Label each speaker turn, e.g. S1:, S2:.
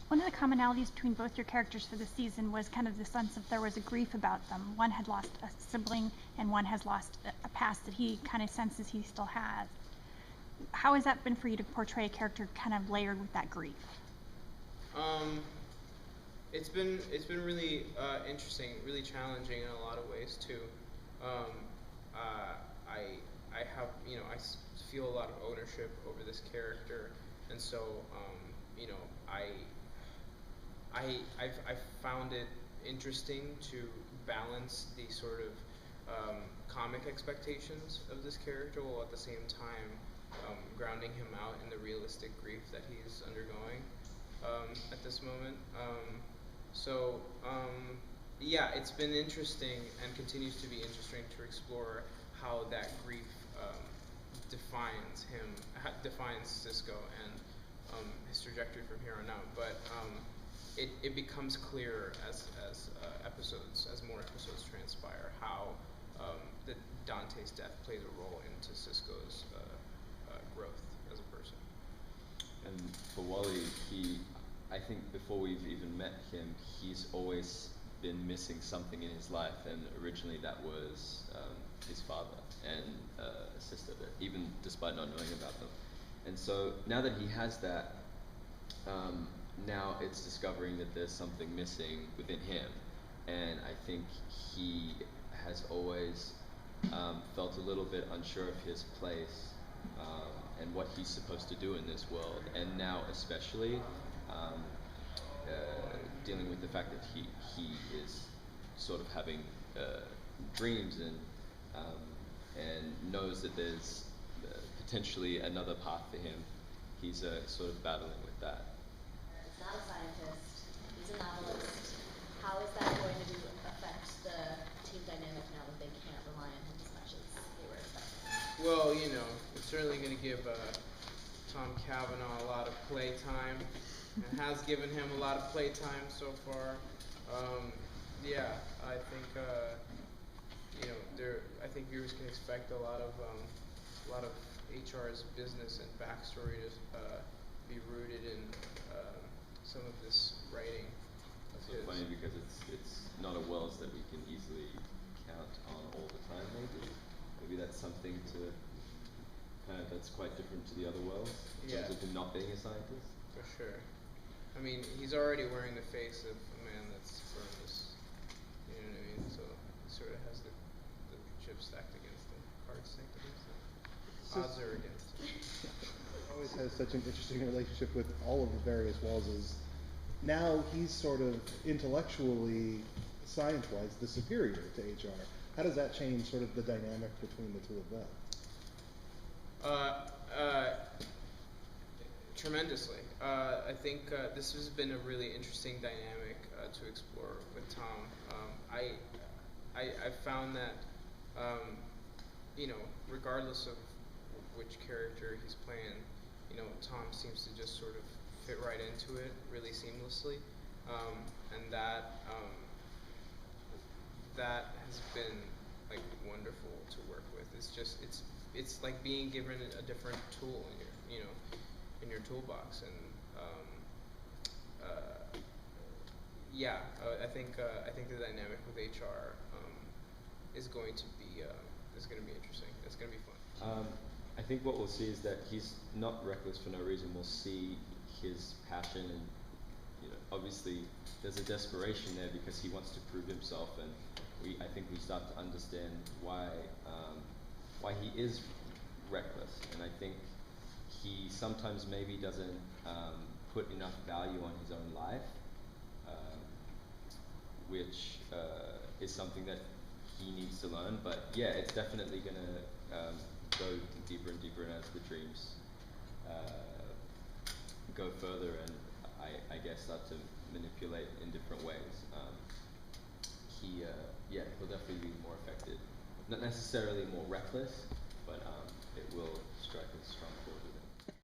S1: One of the commonalities between both your characters for this season was kind of the sense that there was a grief about them. One had lost a sibling, and one has lost a past that he kind of senses he still has. How has that been for you to portray a character kind of layered with that grief?
S2: It's been really interesting, really challenging in a lot of ways too. Um, I have, I feel a lot of ownership over this character, and so I've found it interesting to balance the sort of comic expectations of this character while at the same time grounding him out in the realistic grief that he's undergoing at this moment. Yeah, it's been interesting and continues to be interesting to explore how that grief defines Cisco and his trajectory from here on out. But it becomes clearer as more episodes transpire, how that Dante's death plays a role into Cisco's growth as a person.
S3: And for Wally, I think before we've even met him, he's always been missing something in his life, and originally that was his father and a sister, even despite not knowing about them. And so now that he has that, now it's discovering that there's something missing within him, and I think he has always felt a little bit unsure of his place and what he's supposed to do in this world, and now especially dealing with the fact that he is sort of having dreams and knows that there's potentially another path for him. He's sort of battling with that.
S4: He's not a scientist, he's a novelist. How is that going to affect the team dynamic now that they can't rely on him as much as they were expecting?
S2: Well, it's certainly going to give Tom Cavanaugh a lot of play time, and has given him a lot of play time so far. Yeah, I think I think viewers can expect a lot of HR's business and backstory to be rooted in some of this writing.
S3: It's so funny because it's not a Wells that we can easily count on all the time. Maybe that's something that's quite different to the other Wells in terms of him not being a scientist.
S2: For sure. I mean, he's already wearing the face of a man that's firmness. You know what I mean? So he sort of has the chips stacked against him, cards stacked against him. Odds are against him.
S5: Always has such an interesting relationship with all of the various Wellses. Now he's sort of intellectually, science-wise, the superior to HR. How does that change sort of the dynamic between the two of them?
S2: Tremendously. I think this has been a really interesting dynamic to explore with Tom. I found that regardless of which character he's playing, Tom seems to just sort of fit right into it really seamlessly, and that has been like wonderful to work with. It's like being given a different tool in your toolbox, and I think the dynamic with HR is going to be interesting. It's going to be fun.
S3: I think what we'll see is that he's not reckless for no reason. We'll see his passion, and obviously there's a desperation there because he wants to prove himself, and I think we start to understand why he is reckless, and I think he sometimes maybe doesn't put enough value on his own life, which is something that he needs to learn. But yeah, it's definitely going to go deeper and deeper, and as the dreams go further, and I guess start to manipulate in different ways, he'll definitely be more affected. Not necessarily more reckless, but it will strike a strong chord with him.